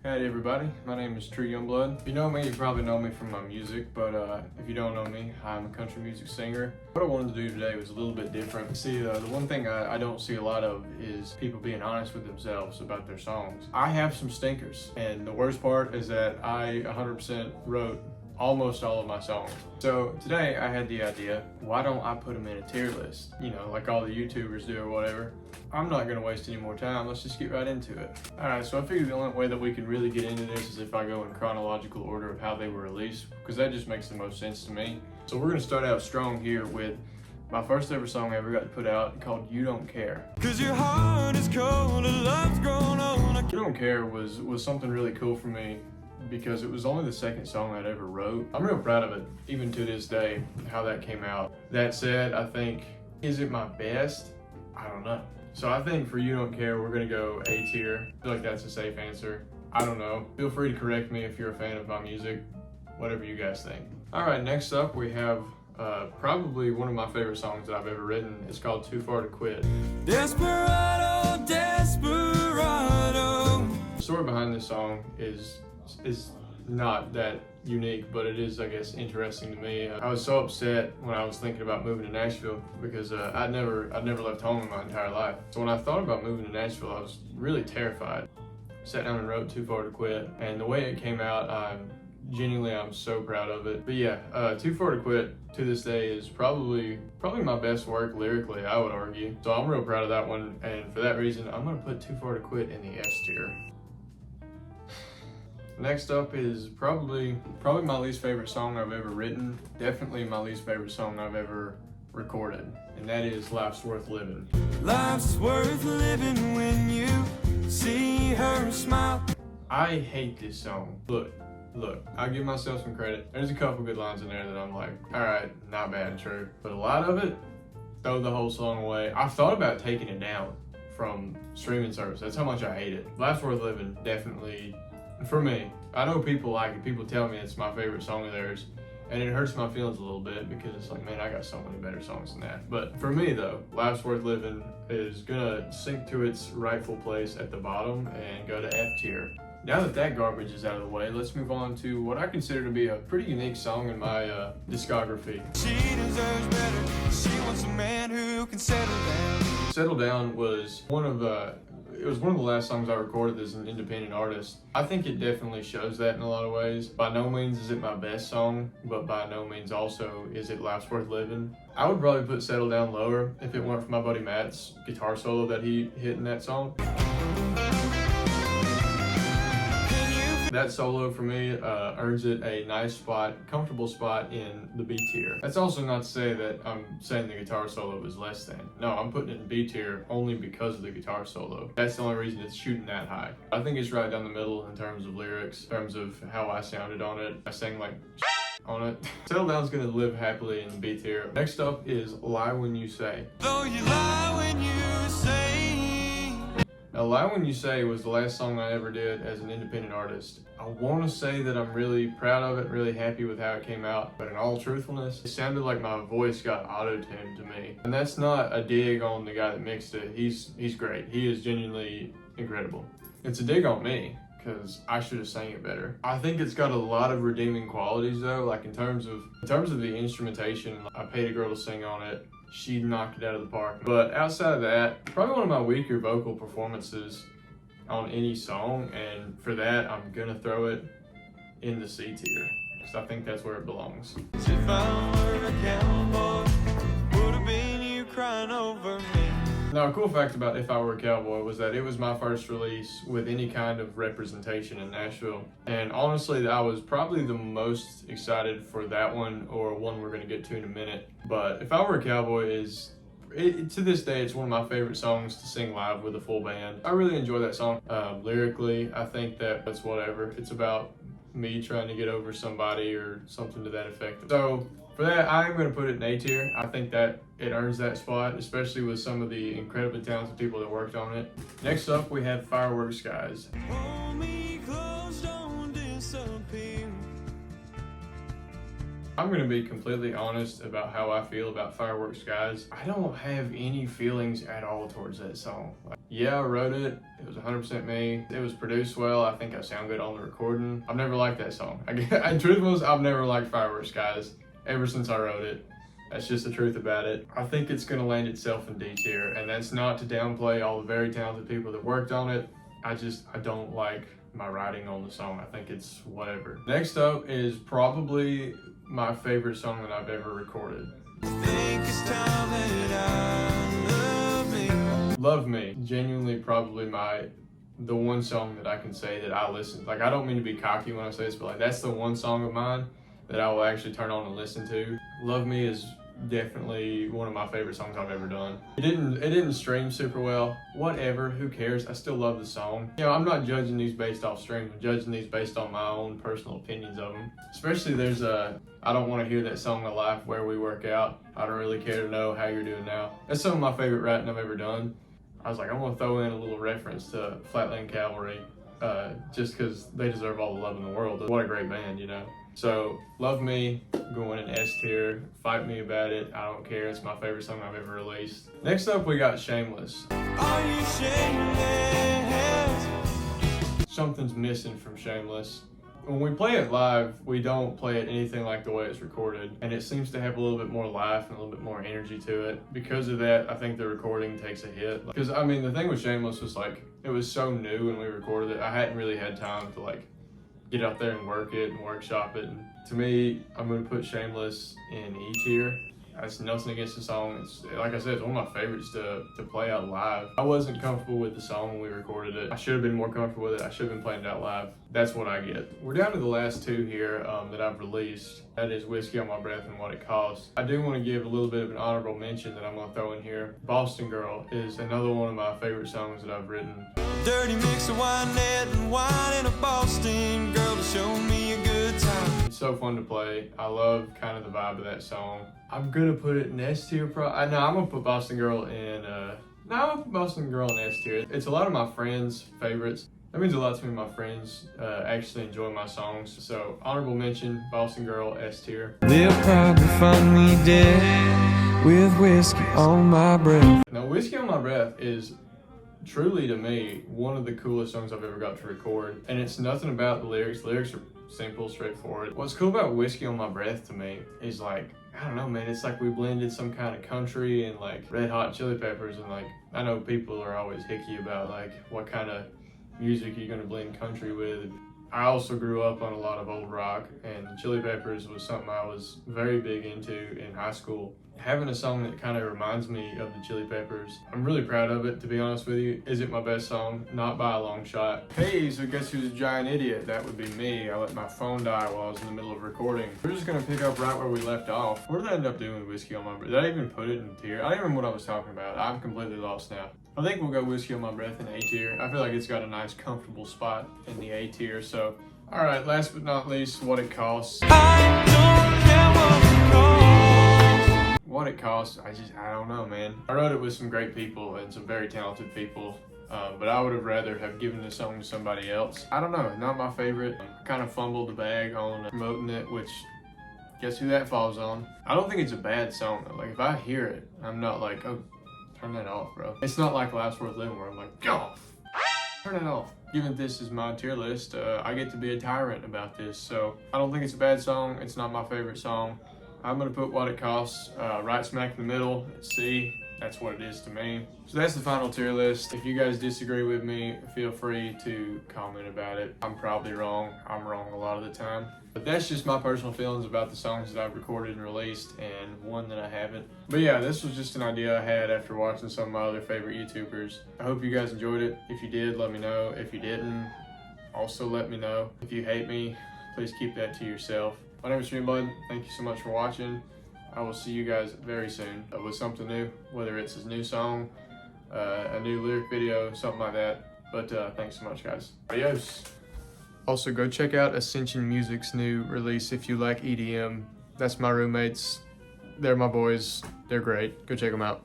Hey everybody, my name is True Youngblood. If you know me, you probably know me from my music, but if you don't know me, I'm a country music singer. What I wanted to do today was a little bit different. See, the one thing I don't see a lot of is people being honest with themselves about their songs. I have some stinkers, and the worst part is that I 100% wrote almost all of my songs. So today I had the idea, why don't I put them in a tier list? You know, like all the YouTubers do or whatever. I'm not gonna waste any more time, let's just get right into it. Alright, so I figured the only way that we can really get into this is if I go in chronological order of how they were released, because that just makes the most sense to me. So we're gonna start out strong here with my first ever song I ever got to put out called You Don't Care. Cause your heart is cold and love's grown on. You Don't Care was something really cool for me, because it was only the second song I'd ever wrote. I'm real proud of it, even to this day, how that came out. That said, I think, is it my best? I don't know. So I think for You Don't Care, we're gonna go A tier. I feel like that's a safe answer. I don't know. Feel free to correct me if you're a fan of my music, whatever you guys think. All right, next up we have probably one of my favorite songs that I've ever written. It's called Too Far to Quit. Desperado, desperado. The story behind this song is not that unique, but it is, I guess, interesting to me. I was so upset when I was thinking about moving to Nashville because I'd never left home in my entire life. So when I thought about moving to Nashville, I was really terrified. Sat down and wrote Too Far to Quit, and the way it came out, I'm so proud of it. But yeah, Too Far to Quit to this day is probably my best work lyrically, I would argue. So I'm real proud of that one, and for that reason, I'm gonna put Too Far to Quit in the S tier. Next up is probably my least favorite song I've ever written. Definitely my least favorite song I've ever recorded, and that is Life's Worth Living. Life's worth living when you see her smile. I hate this song. Look, I'll give myself some credit. There's a couple good lines in there that I'm like, all right, not bad, true. But a lot of it, throw the whole song away. I've thought about taking it down from streaming service. That's how much I hate it. Life's Worth Living, definitely. For me, I know people like it. People tell me it's my favorite song of theirs, and it hurts my feelings a little bit because it's like, man, I got so many better songs than that. But for me though, Life's Worth Living is gonna sink to its rightful place at the bottom and go to F tier. Now that that garbage is out of the way, let's move on to what I consider to be a pretty unique song in my discography. She deserves better. She wants a man who can settle down. Settle Down was one of the last songs I recorded as an independent artist. I think it definitely shows that in a lot of ways. By no means is it my best song, but by no means also is it Life's Worth Living. I would probably put Settle Down lower if it weren't for my buddy Matt's guitar solo that he hit in that song. That solo for me earns it a nice spot, comfortable spot in the B tier. That's also not to say that I'm saying the guitar solo is less than. No, I'm putting it in B tier only because of the guitar solo. That's the only reason it's shooting that high. I think it's right down the middle in terms of lyrics, in terms of how I sounded on it. I sang like on it. Settle Down's gonna live happily in the B tier. Next up is Lie When You Say. Though you lie when you say. Now, Lie When You Say was the last song I ever did as an independent artist. I want to say that I'm really proud of it, really happy with how it came out, but in all truthfulness, it sounded like my voice got auto-tuned to me. And that's not a dig on the guy that mixed it. He's great. He is genuinely incredible. It's a dig on me, because I should have sang it better. I think it's got a lot of redeeming qualities though, like in terms of the instrumentation. I paid a girl to sing on it. She knocked it out of the park. But outside of that, probably one of my weaker vocal performances on any song, and for that, I'm gonna throw it in the C tier, because I think that's where it belongs. If I were a cowboy, would have been you crying over me. Now, a cool fact about If I Were a Cowboy was that it was my first release with any kind of representation in Nashville. And honestly, I was probably the most excited for that one, or one we're gonna get to in a minute. But If I Were a Cowboy to this day, it's one of my favorite songs to sing live with a full band. I really enjoy that song. Lyrically, I think that it's whatever. It's about me trying to get over somebody or something to that effect. So for that, I'm going to put it in A tier. I think that it earns that spot, especially with some of the incredibly talented people that worked on it. Next up, we have Fireworks Skies. Hold me close, don't disappear. I'm going to be completely honest about how I feel about Fireworks Skies. I don't have any feelings at all towards that song. Yeah, I wrote it. It was was 100% me. It was produced well. I think I sound good on the recording. I've never liked that song. Truth was, I've never liked Fireworks Skies ever since I wrote it. That's just the truth about it. I think it's gonna land itself in D tier, and that's not to downplay all the very talented people that worked on it. I don't like my writing on the song. I think it's whatever. Next up is probably my favorite song that I've ever recorded. Love Me. Genuinely probably the one song that I can say that I listen. Like, I don't mean to be cocky when I say this, but like, that's the one song of mine that I will actually turn on and listen to. Love Me is definitely one of my favorite songs I've ever done. It didn't stream super well. Whatever, who cares? I still love the song. You know, I'm not judging these based off streams. I'm judging these based on my own personal opinions of them. Especially there's I don't want to hear that song of life where we work out. I don't really care to know how you're doing now. That's some of my favorite writing I've ever done. I was like, I'm gonna throw in a little reference to Flatland Cavalry, just because they deserve all the love in the world. What a great band, you know? So, Love Me, going in S tier. Fight me about it, I don't care. It's my favorite song I've ever released. Next up, we got Shameless. Are you shameless? Something's missing from Shameless. When we play it live, we don't play it anything like the way it's recorded, and it seems to have a little bit more life and a little bit more energy to it. Because of that, I think the recording takes a hit. Because, I mean, the thing with Shameless was like, it was so new when we recorded it, I hadn't really had time to like get out there and work it and workshop it. And to me, I'm gonna put Shameless in E tier. That's nothing against the song. It's, like I said, it's one of my favorites to play out live. I wasn't comfortable with the song when we recorded it. I should have been more comfortable with it. I should have been playing it out live. That's what I get. We're down to the last two here that I've released. That is Whiskey on My Breath and What It Costs. I do want to give a little bit of an honorable mention that I'm gonna throw in here. Boston Girl is another one of my favorite songs that I've written. Dirty mix of wine and wine in a Boston girl to show me a good time. It's so fun to play. I love kind of the vibe of that song. I'm gonna put it in S tier. No, I'm gonna put Boston Girl in. I'm gonna put Boston Girl in S tier. It's a lot of my friends' favorites. That means a lot to me. My friends actually enjoy my songs. So honorable mention, Boston Girl, S tier. They'll probably find me dead with whiskey on my breath. Now, Whiskey on My Breath is truly, to me, one of the coolest songs I've ever got to record. And it's nothing about the lyrics. The lyrics are simple, straightforward. What's cool about Whiskey on My Breath to me is like, I don't know, man, it's like we blended some kind of country and like Red Hot Chili Peppers. And like, I know people are always hicky about like what kind of music you're gonna blend country with. I also grew up on a lot of old rock, and Chili Peppers was something I was very big into in high school. Having a song that kind of reminds me of the Chili Peppers, I'm really proud of it, to be honest with you. Is it my best song? Not by a long shot. Hey, so guess who's a giant idiot? That would be me. I let my phone die while I was in the middle of recording. We're just gonna pick up right where we left off. What did I end up doing with Whiskey on My Breath? Did I even put it in tier? I don't even remember what I was talking about. I'm completely lost now. I think we'll go Whiskey on My Breath in A tier. I feel like it's got a nice, comfortable spot in the A tier, so. All right, last but not least, What It Costs. I don't care what it costs. What It Costs, I don't know, man. I wrote it with some great people and some very talented people, but I would have rather have given the song to somebody else. I don't know, not my favorite. I kind of fumbled the bag on promoting it, which guess who that falls on. I don't think it's a bad song though. Like if I hear it, I'm not like, oh, turn that off, bro. It's not like Life's Worth Living where I'm like, go, turn it off. Given this is my tier list, I get to be a tyrant about this, so I don't think it's a bad song. It's not my favorite song. I'm gonna put What It Costs right smack in the middle at C. That's what it is to me. So that's the final tier list. If you guys disagree with me, feel free to comment about it. I'm probably wrong. I'm wrong a lot of the time. But that's just my personal feelings about the songs that I've recorded and released and one that I haven't. But yeah, this was just an idea I had after watching some of my other favorite YouTubers. I hope you guys enjoyed it. If you did, let me know. If you didn't, also let me know. If you hate me, please keep that to yourself. My name is Streamblood. Thank you so much for watching. I will see you guys very soon with something new, whether it's a new song, a new lyric video, something like that. But thanks so much, guys. Adios. Also, go check out Ascension Music's new release if you like EDM. That's my roommates. They're my boys. They're great. Go check them out.